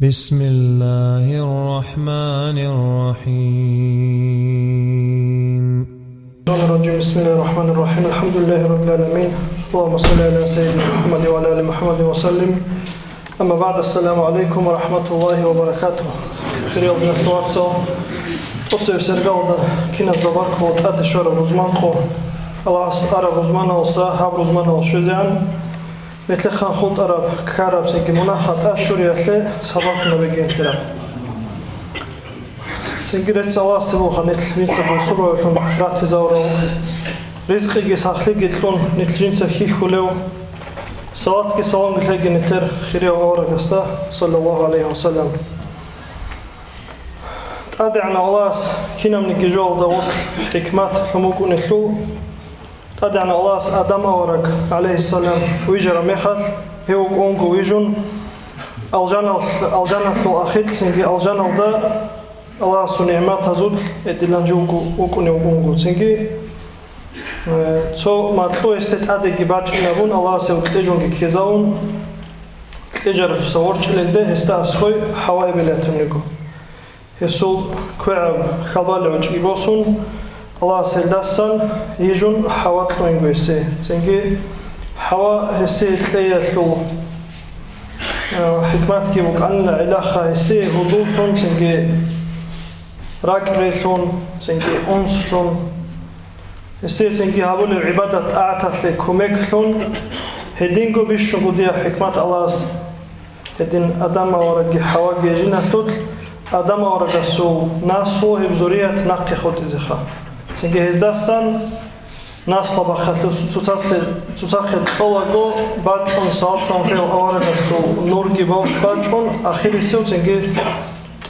بسم الله الرحمن الرحيم. بسم الله الرحمن الرحيم. الحمد لله رب العالمين. اللهم صل على سيدنا محمد وعلى آل محمد وسلم. أما بعد، السلام عليكم ورحمة الله وبركاته. خير يوم نتواتسو Otsev sergalda kinas dobarko od atešora uzmanko alas arab uzmana olsa habr uzmana ol şözen netlekhan khult arab karab senki munahat atşuriyatle sabahına begentler. Senki ret salas bu khanet linsa bu surun ratizawro rizqi ge sakhli getlon netlinsa khikhulew salat ge salam getlgenetler khiriya oragasta sallallahu aleyhi ve sellem. تدعنا الله كنا من الجوال دوت حكمات فممكن نحلو تدعنا الله آدم أورك عليه السلام ويجرى مخل هو كونغو ويجون الجنة الأخير سنجي الجنة ده الله سنعمات هزود ادلانجوكو وكوني وكونغو سنجي so matlo estet adegi baçnabun Allah sevtlejongi kezaun tlejar saworchlende hesta askoy haway belatumnigo Yesul ku'ab khalbal ujibosun Allah seldasan yijun hawatlo ingoise sengi hawa hesse tleyatlu hikmat ki bukanla ilaha hesse hudulun sengi rakresun sengi onsun hesse sengi habul ibadat a'tatli kumeklun hedingo bishgudiya hikmat Allah hedin adama waragi hawa gejinatlut Adam oragasu nasu hibzuriyat naqi khut izkha sengi hezdasan nasla bakhatlu susakhet olago bachon salsan khel oragasu nurgi bachon akhiri sev sengi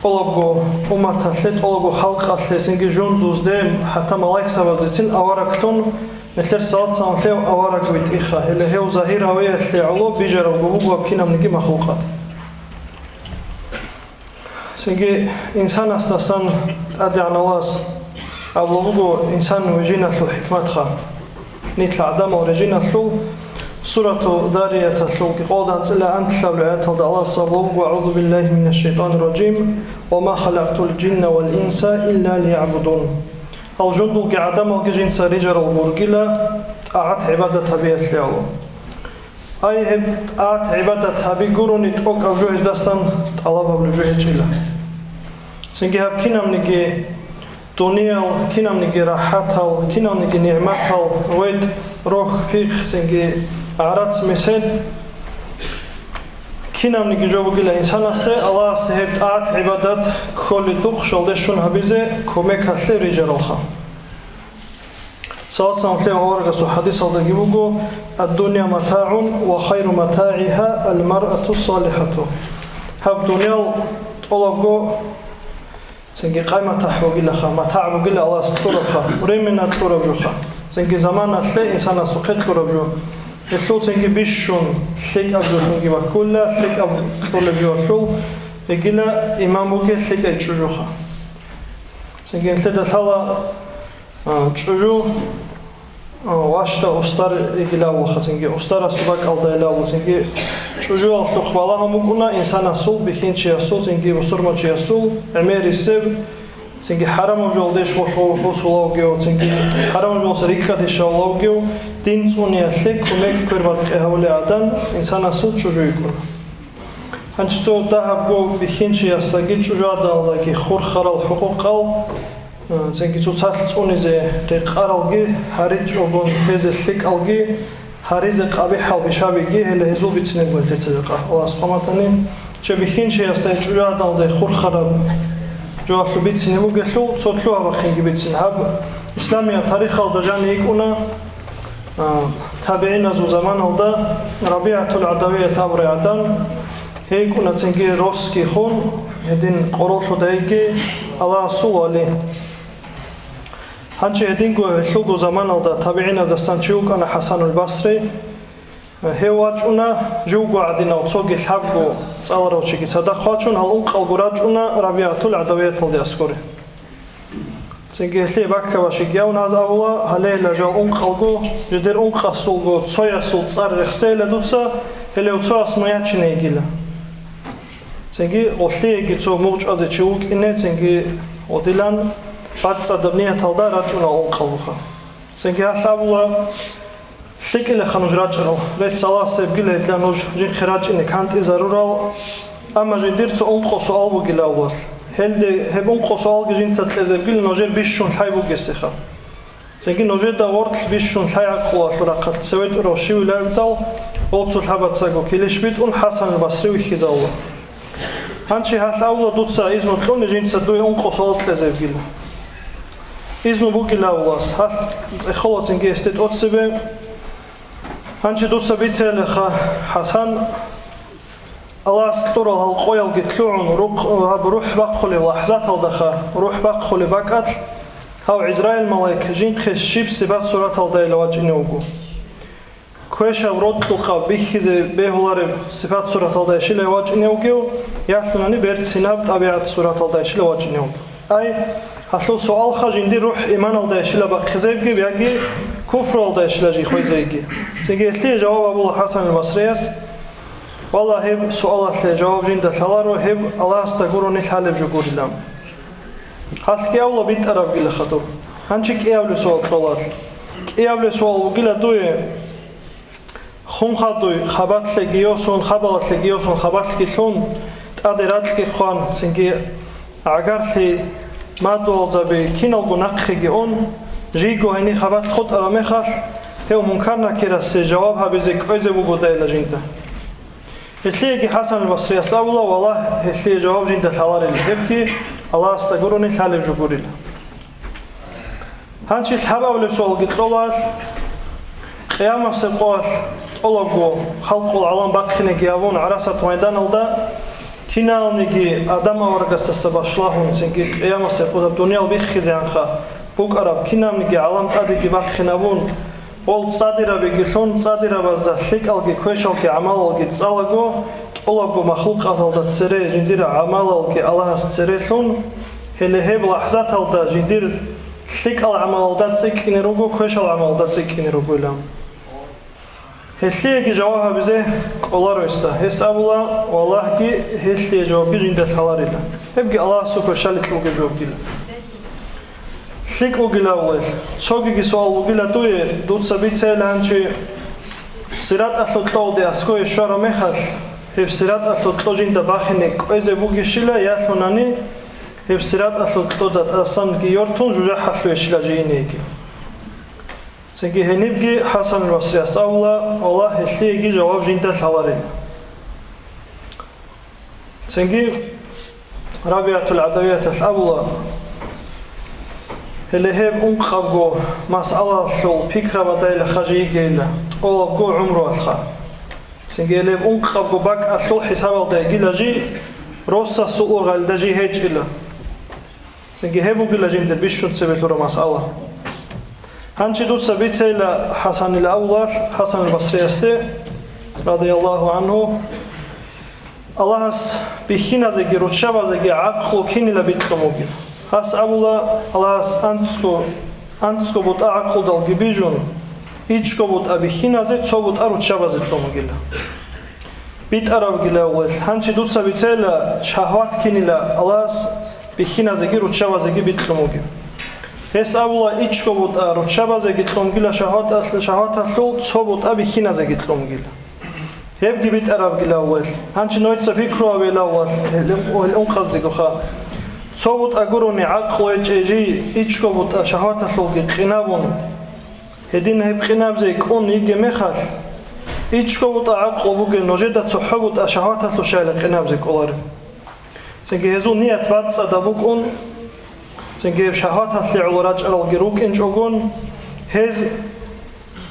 olago umataslet olago khalqasle sengi junduzde hatta malaik savazitsin awaraklun netler salsan khel awaragvit ikha hele heu zahira wa yahli ulu bijara bubu kinamnigi makhluqat Sengi insan astasan adyan Allah avlugo insan vejinatlu hikmatha nitla adam orejinatlu suratu dariyatlu qodan tsila antlaw ayatul Allah sablugo a'udhu billahi minash shaitanir rajim wama khalaqtul jinna wal insa illa liya'budun al jundul ki adam al jinsa rijal al murgila ta'at ibadat habiyatlu ay heb at ibadat habi gurunit ok avjo izdasan talab avjo hechila Sengi hab kinamnigi duniyal kinamnigi rahatal kinamnigi ni'matal wed roh fikh sengi arats mesed kinamnigi jobugila insanase Allah sehet at ibadat kholi duq sholde shun habize komekasle rijalkha Salsan khle orga su hadis alda gibugo ad-dunya mata'un wa khayru mata'iha al-mar'atu as-salihatu hab dunyal olago Sengi qaymata hawgilakha mata'bugila Allah sturukha uremina turubukha sengi zamana hle insana suqetlurubju eslu sengi bishun shek abdu sengi bakulla shek abdu turubju egila imamuge shek aychujukha sengi hleda sala chuju washta ustar egila ulkha sengi ustara subak alda ila sengi chuju altu khwala hamukuna insana sul bikhinchi asul sengi usurmachi asul ameri seb sengi haram joldesh khosulogyo sengi haram jol serika deshalogyo din sunia sek kumek kurbat ehawle adan insana sul chuju ikun hanchiso dahabgo bikhinchi asagi chuju adalda ki khur kharal huquqal sengi susat tsunize reqaralgi harij obon heze sek algi Harize qabihal bishabigi hele hezul bitsine boltetsqa Allah subhanahu chebikhin sheyastay churadalde khurkharab joaslu bitsine mugeslu tsotlu abakhin gibitsin hab islamiya tarixal dajani ikuna tabi'ina zu zaman alda Rabi'atul Adawiyya tabri'adan heykuna tsengi roski khun hedin qoroshu daigi Allah suwali Hanche edingo hlugo zaman alda tabi'ina zastan chiukana Hasanul Basri hewachuna jugo adina otsogi lhabgo tsalrochigi sadaqachun al unqalgurachuna Rabi'atul Adawiyya taldi askori Sengi hli bakka bashigyawna azawla halela jal unqalgo jeder unqasulgo tsoyasul tsar rexsela dutsa hele utsoas mayachine igila Ценги оллиеги цо мугчазе чиук ине ценги одилан бацадабния талда рачуна онқалуха. Ценги хашабула шикиле хануж рачрал рет саласе бгиле длануж жин хирачине канти зарурал ама жидир цо онқосу албу гилавал. Хелде хебун қосу алги жин сатлезе бгиле ножер бишшун хайбу гесиха. Ценги ножер да ортл бишшун хайақула рақат севет роши улавдал олцул хабатсаго килешбит ун Хасан al-Basri хизаула. Ханчи хашаула дуца изну тлони жин садуи онқосу алтлезе бгиле. Изну бугилавлас хал цехола ценги эстет отсебе Ханчи дуца бицелеха Хасан Аллах турал хал қоял гитлуун рух бақхули лахзат алдаха рух бақхули бакат хау Израиль малайк жин хеш шиб сибат сурат алдайла ваджинеугу Куэша вротлуха бихизе бехулари сибат сурат алдай шиле ваджинеугу яхлунани берт синаб табиат сурат алдай шиле ваджинеугу Ай хаслу суалха жинди рух иман алдай шиле бақхизебги яги куфр алдай шиле жи хойзейги Ценги эсли жаваб Абу Хасан al-Basriyas والله هب سؤالات لجواب جندا ثلارو هب الله استغفرني حالب جوغوريلام حالك يا الله بيت عرب قيل خطو هنشك ياولو سؤال طلال ياولو سؤال وقيل دوي خون خدوي خبات لجيوسون خبالات لجيوسون خبات لكيسون تقدرات لكيخوان سنجي عقار لي ما دول زبي كينال قناقخي جيون جيغو هني خبات خود اراميخال هو منكرنا كيراس جوابها بزيك اوزبو بوداي لجندا إثليجي حسن البصري أصابله والله إثلي جواب جندا ثلاري الهبكي الله استغفرني حالب جوغوريلا هانشي الحباب لسؤال قتلوال قيامة سبقوال طلقوا خلقوا العالم باقخين جيابون عراسة ميدان الدا كنا نجي آدم ورقست السباشلاهم تنجي قيامة سبقوا الدنيا البيخيزي عنخا بوك أراب كنا نجي عالم تادي باقخين أبون Ол цадира бегишон цадира базда шик алги квешалки амал алги цалаго олаго махлук аталда цере жиндира амал алги Аллахас церелун хеле хеб лахзат алда жиндир шик ал амалда цикини рого квешал амалда цикини рого лам хеслиги жаваба бизе колар өста хесабула валлахи хесли жаваби жинда халарила хебги Аллах супер шалитлуге жавабила Шик угилавлес. Цогиги суал угила туе дуца бицела анчи сират аслутлоуде аскои шара мехал хев сират аслутложинда бахинек эзе бугишила яхлунани хев сират аслутлодат асан ги йортун жужа хафлешила жейнеги Сенги хенибги Хасан al-Basri асаула Аллах эшлиги жаваб жинда халарин Сенги Рабиатул Адавият асаула Элехеб унқабго масъала шул фикра бадайла хажигейла олабго умру алха Сингелеб унқабго бак ашул хисабал дайгилажи росса суулр галдажи хеҷила Сингехебу гилажин дер бишшун цебетура масъала Ханчи дуца бицейла Хасан al-Awwal Хасан al-Basri асте радияллаху анху Аллахас бихиназеги ручшабазеги ақлу кинила битлумугин Асабула Аллахас антско бут ақл дал гибижун ичко бут абихиназе цо бут аручабазе тломугила бит арав гила уэл ханчи дуца бицела шахват кинила Аллахас бихиназе ги ручабазе ги битломуги Асабула ичко бут аручабазе ги тломугила шахват аслу цо бут абихиназе ги тломугила Хебги бит арав гила уэл ханчи нойтса фикру авела уэл унқаздигуха Цобут агуруни ақл эжи ичкобут шахаталуги қинабун Хедин хеб қинабзе кун иге мехал ичкобут ақл буге ножеда цухбут шахаталу шайла қинабзе колар Сенге хезу ният батса дабукун Сенге шахаталли улрач алги рук инчогун хез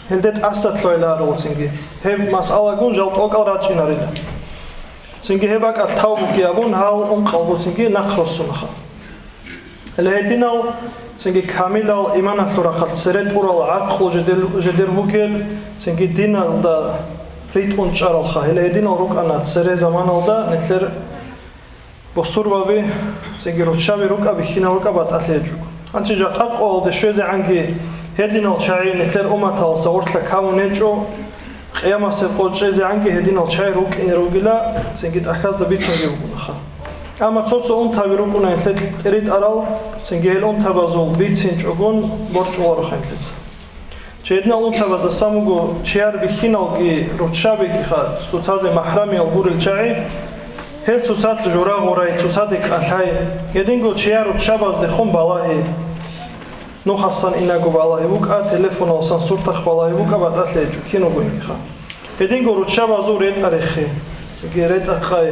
хелдет асат лойларул сенге хеб масъалагун жалт окал рачинарила Синги хебак алтаубу гиабун хал унқалбу синги нақросунаха Элэдинал синги камилал иман аслурақат серет урал ақлу жедер бугел синги динал да ритмун чаралха Элэдинал рук анат сере заманалда нетлер босурбаби синги ручаби рук абихина рук абат атледжук Анчи жақақ ол дешвезе анги Элэдинал чаи нетлер уматал сауртла каву нечо ყიამასე ყოჭეზე ანგი ჰედინალ ჩაი რუკინე როგილა ცენგით ახას და ბიცონგი უყუნა ამა ცოცო უნთავი რუკუნა ეთლეთ ტერიტორიალ ცენგელ უნთავაზო ბიცინ ჭოგონ ბორჭულარო ხენთლეც ჩედნალ უნთავაზა სამუგო ჩიარბი ხინალგი როჩაბეგი ხა სუცაზე მაჰრამიალ გურილ ჩაი ჰელ სუცად ჟორა ღორაი სუცადი ყალაი ედინგო ჩიარო ჩაბაზდე ხომ ბალაი ნუ ხასან ინაგო ბალაი უკა ტელეფონალსან სურთახ ბალაი უკა ბატალეჯუ კინო გოი ხა ედინგო როჩაბაზო რეტარეხი გერეტახაი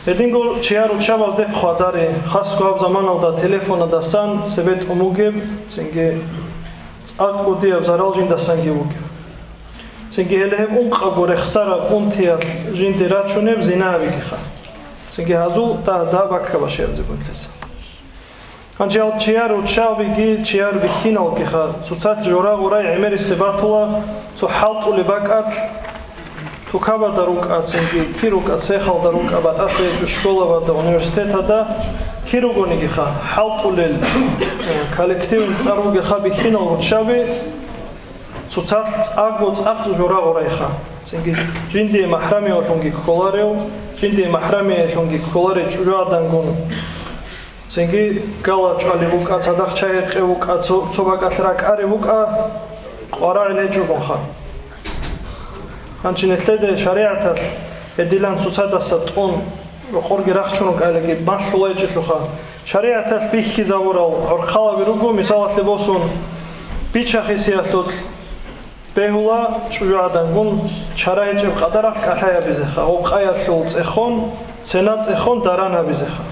ედინგო ჩიარო ჩაბაზდე ხვადარი ხასკო ზამანალ და ტელეფონა და სან სებეთ უმუგებ ცენგე წაკუდია ზარალჯინ და სანგე უგებ ცენგე ელეჰებ უნყაბორე ხსარა პუნთია ჟინდე რაჩუნებ ზინავი ხა ცენგე ჰაზუ და ბაქკაბა შეაძებოთლეს ანჯალ ჩიარო ჩავიგი ჩიარბი ხინალ ხა ცუცად ჟორა ღორა ემერი სებათულა ცუ ჰალტული ბაკათ თუ ქაბა და რუკა ცენგე ქირუკა ცეხალ და რუკა ბატაფე შკოლა და უნივერსიტეტა და ქირუგონი ხა ჰალტულელ კოლექტივ წარუგე ხაბი ხინალ რჩავი ცუცად წაგო წაგ ჟორა ღორა ხა ცენგე ჟინდე მაჰრამი ოლონგი ქოლარეო ჟინდე მაჰრამი ოლონგი ქოლარე ჭუადან გონ ცენგე გალაჭალი უკა ცადახჩაი ყე უკა ცობაკათრა კარი უკა ყვარალე ჭუგონ ხა ანჩინეთლედე შარიათალ ედილან ცუცადასა ტონ ხორგი რახჩუნო კალეგი ბაშულა ეჭილო ხა შარიათალ ბიხი ზაურალ ორხალავი როგო მისალათლებოსონ ბიჩახისიათლოთ ბეჰულა ჭუადან გონ ჩარაეჭებ ყადარახ კალაიაბიზე ხა ოყაიათლულ წეხონ ცენა წეხონ დარანაბიზე ხა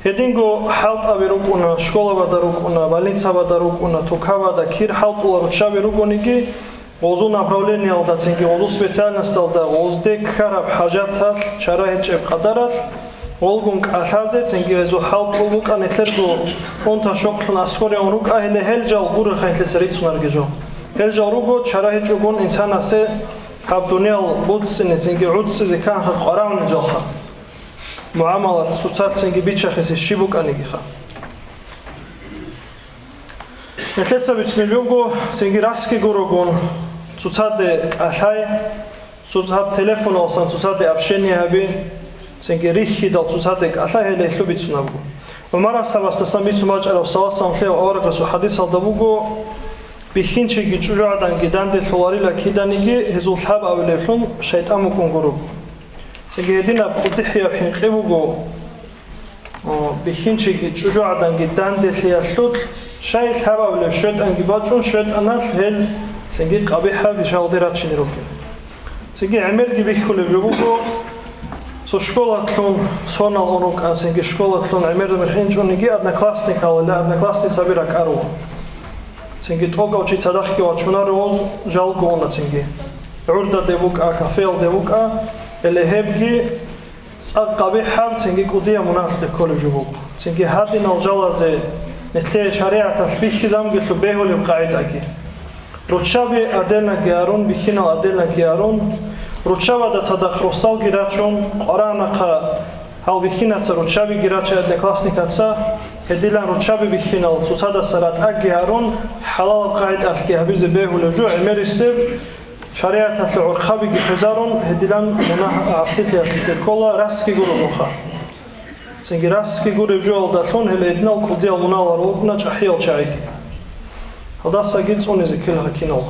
ედინგო ჰალტავი რუკუნა შკოლა და რუკუნა ბალინცავა და რუკუნა თუქავა და ქირ ჰალტულა რჩავი რუკონიგი ოზუ ნაპრავლენიალ და ცენგი ოზუ სპეციალნასტალ და ოზდე ქარაბ ჰაჯათალ ჩარაეჭებ ყადარახ ოლგუნ კალაზე ცენგი ეზო ჰალტულ უკან ეთლერგო პონთა შოქლნა ასქორიონ რუკა ელე ჰელჯალ გურა ხენთლეს რიცუნარგეჯო ჰელჯალ რუგო ჩარაეჭებონ ინსანასე აბდუნიალ ბუცინე ცენგი უცზე ქან ყარავნი ჯოხა მუამალათ სუცად ცენგი ბიჩახეს შიბუკანი გიხა ეთლესაბიცნე ჯოგო ცენგი რასკი გუროგონ სუცადე კალაი სუცად ტელეფონალსან სუცადე აფშენიაბი ცენგი რიხი და სუცადე კალაი ელე ხუბიცუნაბუ მამარასაბას და სამიცუ მაჭარავ სავასამ ხე ავარაგასო ჰადისალ და ბუგო ბიხინჩიგი ჭუადან გიდანდე სოლარილა ქიდანიგი ჰეზულ ხაბ ავილეფლონ შეიტამუ კონგურუ ცენგი ედინა პუტიხია ხინყიბუგო ბიხინჩიგი ჭუადან გიდანდე ხიასლუთ შაი ხაბ ავილეფ შეიტანგი ბაჭუნ შეიტანალ ჰელ ცენგი ყაბიჰა ვიშალდერაჩინი როკი ცენგი ემერგი ბიხულებ ჯობუგო სო შკოლათლონ სონალ ონოკა ცენგი შკოლათლონ ემერგი ხინჭუნიგი ადნაკლასნიკალა ადნაკლასნიცა ბირა კარო ცენგი ტოგავჩი სადახი ვაჩუნაროз ჟალგონა ცენგი ურდა დებუკა კაფეალ დებუკა ელეჰებგი წაყაბიჰა ცენგი კუდია მონახდე კოლე ჯობუგო ცენგი ჰადინალ ჟალაზე ნეთლე შარიათა ბიხი ზამგილო ბეჰოლი ყაიდაკი როჩაბი ადენა გიარონ ბიხინალ ადენა გიარონ როჩავა და სადახროსალ გირაჩონ ყარანახა ჰალ ბიხინასა როჩაბი გირაჩა და კლასნიკაცა ედილან როჩაბი ბიხინალ სუცადა სარატა გიარონ ჰალალ ყაიდას გიაბიზე ბეჰულეჯო ემერისე შარიათა ორხაბი გიხეზარონ ედილან მონა ასეთია კოლა რასკი გუროხა ცენგი რასკი გურებჯო და თონ ელე ედინალ კუდიალ მონალა რონა ჭაჰიალ ჩაიგი ჰალდასა გიწონეზე ქელა კინალ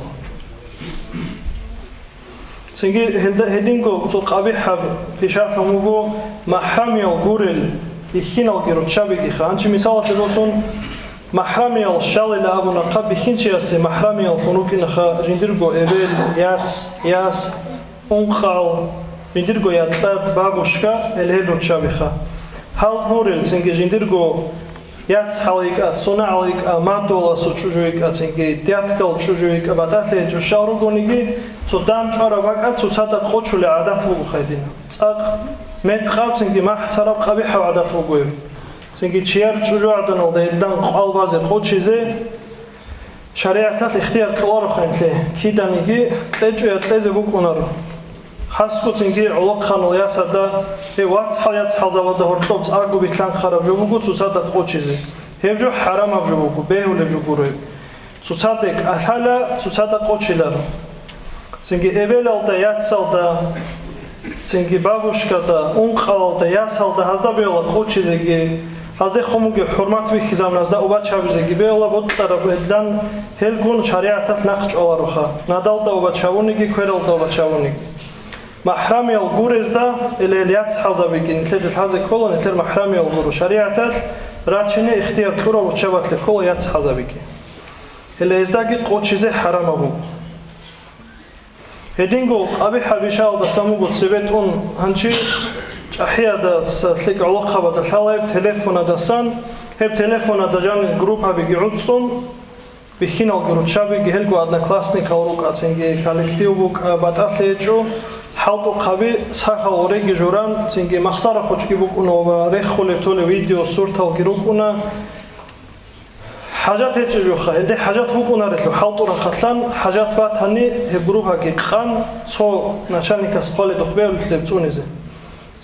ცენგი ჰედინგო ცო ყაბიჰა ფიშასამუგო მაჰრამიალ გურელ იხინალ გიროჩაბიგი ხანჩი მისალათებოსონ მაჰრამიალ შალილა აბუნა ყაბი ხინჩიასე მაჰრამიალ ხუნუკინა ხა ჟინდირგო ეველ იას უნხალ ჟინდირგო იატად ბაბუშკა ელედოჩაბი ხა ჰალ გურელ ცენგი ჟინდირგო იაც ჰალიკა ცონალიკა მადოლა სუჭუჟუიკა ცენგი დიათკალ ჭუჟუიკა ბატალე ჯო შავრუგონიგი ცო დამჭარა ვაკა ცო სადა ყოჩული ადათ მუხედინა წაყ მე ყავ ცენგი მაჰცარა ყავი ჰავადათ მუგუე ცენგი ჩიარ ჭუჟუადანო და ედან ყალბაზე ყოჩიზე შარიათალ იხტიარ ყლარო ხენლე ქიდანიგი ყეჭუა ყეზე ბუკუნარო ხასკო ცენგი ოლოყხანო იასადა ვაცჰაიაც ჰალზავადა ჰორტო წაგუბი თან ხარა ჯობუგუ ცუსადა ყოჩიზე ჰებჯო ჰარამა ჯობუგუ ბეհულე ჯუგურე ცუსადე კალალა ცუსადა ყოჩილარო Цинги эвелалда яцалда цинги бабушкада унқалда ясалда хазда бела хочизеги хазде хомуге хурмат вихизам назда убачавизеги бела бодтара бедан хелгун шариатат нақч оларуха надалда убачавуниги квералда убачавуниги محرميال غورزدا اليات حزبيكين تلد حزك كولن تل محرميال غورو شريعتات راتشني اختيار كورو وتشبات لكول يات حزبيكي اللي ازداغي قوتشيزه حرام ابو هدينغو ابي حبيشاو دا ساموغو تسبيتون هانشي احيادا تسلك علاقه دا شالب تليفون دا سان هب تليفون دا جان جروب ابي جوتسون بخينال جروب شابي هلغو ادنا كلاسنيك اوروكا تنجي كولكتيوبوك باتاثليچو حالتو قبي ساخال اوريجي جوران تنجي مخساره خوچكي بوكونو رخولي تول فيديو صورتال جروبونا حاجات هيجيوخا هدي حاجات بوكونا رتلو حالتو رقتلان حاجات باتاني هبروبا گيقان سو начальника школы дохбеул лепцунезе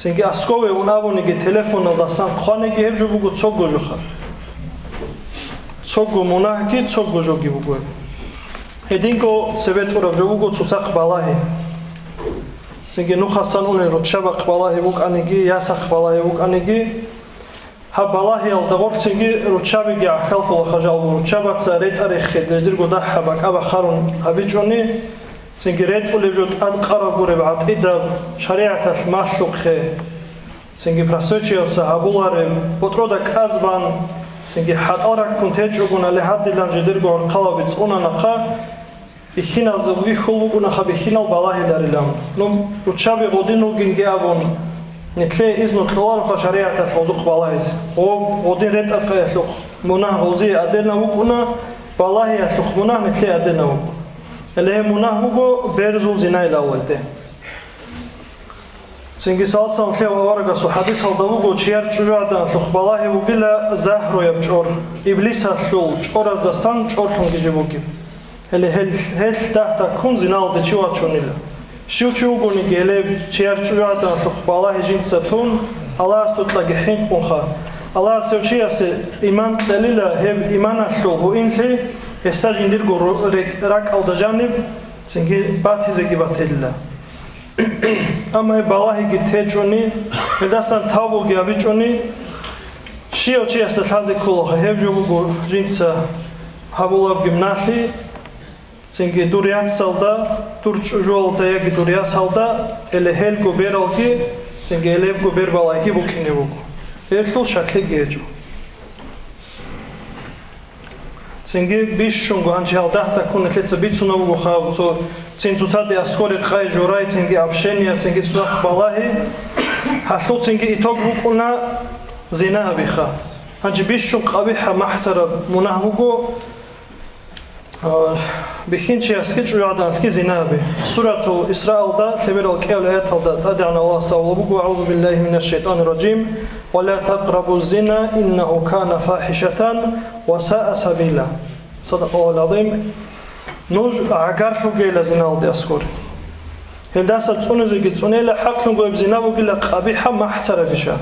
تنجي اسكوي اونابونيگي تليفون داسان خانيگي هبجو بوگو цогожоха цого монахи цого жоги бугу هدينكو سبتورا جوبوگو цуцақ балахи Цинги нухасан уни ручаба қбалахи бук аниги яса қбалахи бук аниги ха балахи алдагор цинги ручабиги ахалфула хажал ручаба царет арихи деждир года хабак аба харун абичони цинги рет улевжот ад қарагуре бад ида шариатал машлуқхе цинги прасочиел сахабуларе потродак азбан цинги хатарак кунтеҷугун али хаддилан жидир гор қалабиц унанақа بخينا زوجي خلوقنا خبخينا بالله داريلام نم رتشابي غودينو جنجابون نتلاقي إذن طلار خشريعة تفوزق بالله هو غودين رد أقيسلق مناه غوزي أدينا وقنا بالله يسلق مناه نتلاقي أدينا وق اللي هي مناه وقو بيرزو زنا الأول ده سنجي سالسا وخير وارجع سحديث هذا وقو شير شجاع ده سلق بالله وقلا زهر يبجور إبليس هسلول جور از دستان جور خنجي جبوكي اللي هل تحت كون زنال دشوا شونيلا شو غوني جلب شير شجاع ده سلق بالله جين ستون الله سوتلا جحين خونخا الله سوشي اس إيمان دليلا هم إيمان أشلو هو إنسي يسار جندير جو راك أو دجانب سنجي باتيزة جباتيلا أما بالله جتهجوني لداسن تابو جابيجوني شيء شيء استخدام كله هم جو جنس هبولاب جمناسي سنجي دوريات سالدا تورج جوال تايج دوريات سالدا اللي هل جو بيرالكي سنجي لب جو بير بالاكي بوكيني بوكو إيرتلو شكل جيجو سنجي بيش شونغو هنشي هالده تكون نتلت بيتسونا بوكو خاو تو سنجي تصدي أسكوري قاي جوراي سنجي أبشينيا سنجي تسوق بالاهي حسلو سنجي إتوق بوكونا زينها بيخا هنشي بيش شونغ قبيحة محسر مناه بوكو بخينشي أسكت ويعد أسكت زنابي سورة إسراء دا ثمر الكيل آيات دا تدعنا الله سأولبك أعوذ بالله من الشيطان الرجيم ولا تقربوا الزنا إنه كان فاحشة وساء سبيلا صدق الله العظيم نوج عقار شو جيل زنا دي أسكور هل داس تونو زي توني لا حق نقول بزنا وقيل قبيحة ما حتر بشا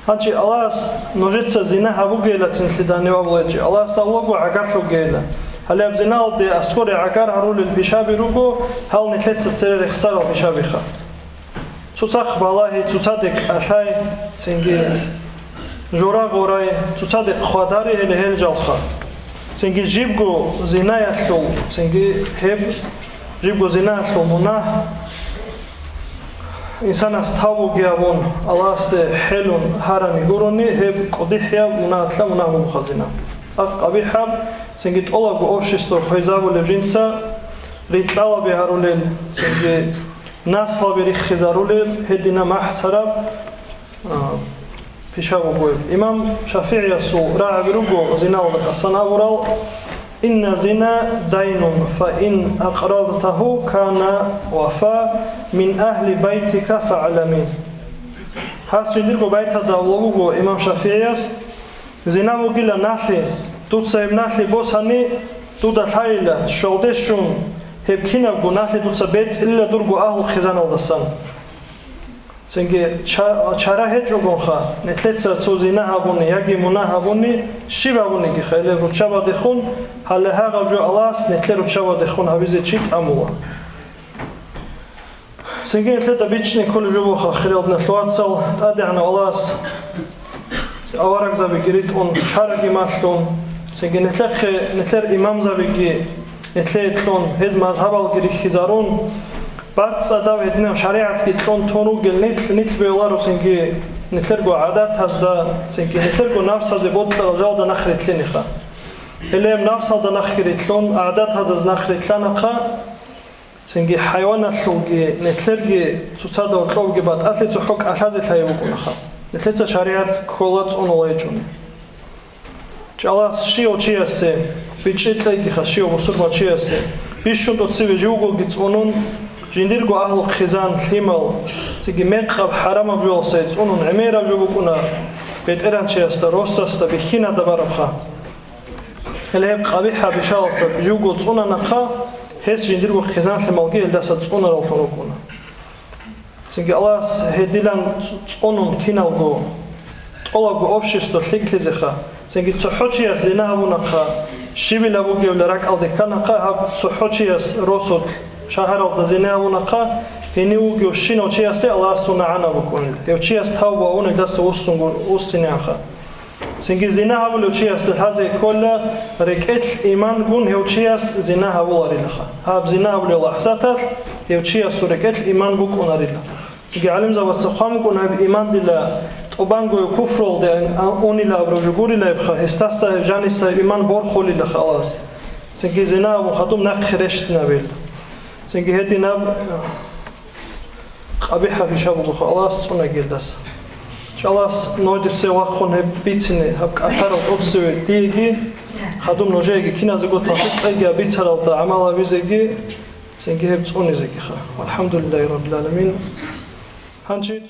هاتشي الله نوجت زنا هبو جيل تنسلداني وابلجي الله سأولبك عقار شو جيل هل يبزنال دي أسكوري عقار هرول البشابي روكو هل نتلت ستسرر اخستار البشابي خا تصاق بالله تصادق أشاي سنجي جورا غوراي تصادق خواداري هل هل جالخا سنجي جيبغو زنايا شلو سنجي هب جيبغو زنايا شلو مناه إنسان استهابو جيابون الله استحلون هاراني قروني هب قديحيا مناه تلا مناه بمخزنا قبيحة سنجد الله بأوشيستو خيزابو لجنسا ريتلالا بهارولين سنجي ناسلا بريخ خزارولين هدينا محترب بيشابو قويب إمام شافعي سو راعي بروغو زنا وقصنا ورال إن زنا دين فإن أقرضته كان وفا من أهل بيتك فعلمين هاسو يديرغو بيتا داولوغو إمام شافعي زنا وقيل ناسي тут саибнахли босани туда шайла шолдешун хебкина гунахли тут сабец илля дургу ахл хизаналдасан сенге чара хеҷогонха нетлеца цузина хабуни яги муна хабуни шибабуни ги хеле ручаба дехун хале хагавжу алас нетле ручаба дехун хавизе чит амула سنجين ثلاثة بيتشني كل جوبخ خلال نثواتسل تأدعنا والله أورق زبيجريت أون شارق ماشلون سنجين نتلر إمام زبيجي نتلون هز مذهب الجري خزارون بعد صداو هدنا شريعة كتلون تونو جل نتل بيولارو سنجي نتلرجو عادات هزدا سنجي نتلرجو نفس هذا بود رجال ده نخرت لنخا اللي نفس هذا نخرت لون عادات هذا نخرت لنخا سنجي حيوان الشوجي نتلرجي تصادق وطلوجي بعد أثلت حق أساس تلاقيه نخا نتلت شريعة كولات أونوليجوني جالس شيء شيء بيجيت لقي خشية وصور شيء بيشون تصيب جوجو جتونون جنديرجو أهل خزان ثمل سنجي مقرب حرام بجول سيد أونون عميرة بجوبكونا بيت إيران شيء روستا بخينا دباربخا اللي هي قبيحة بشالس بجوجو تصونا نقا هس جنديرجو خزان ثمل جيل دست تصونا رالفروكونا سنجي الله هديلان تصونون كينالجو طلعوا общество ثقلزخا سنجي تصحوشي أس لنابونخا شبي لابوجي ولا رك ألدي كنخا هب تصحوشي أس روسود شهر ألد زنابونخا هنيوجي وشينو شيء أس الله سونا عنا بكون يوشي أس تاوبا ونك دس وسنجو وسنيانخا سنجي زنابو لوشي أس هذا كله ركعت إيمان جون يوشي أس زنابو لاريلخا هب زنابو للحظات يوشي أس ركعت إيمان بكون لاريلا سنجي علم زوا سخام كون هب إيمان دلا وبانجو كفرول ده أوني لا برجوري لا يبخا استاسا جانيسا إيمان بورخولي لخلاص سنجي زنا وخاتم نخرشت نبيل سنجي هدي نب قبيحة في شابو خلاص تونا جلدس خلاص نودي سوا خون بيتني هبك أشار القدسي ديجي خاتم نوجيجي كنا زقول تحط أيجا بيتها لو عملا بيزجي سنجي هبتوني زجي خا والحمد لله رب العالمين هنجي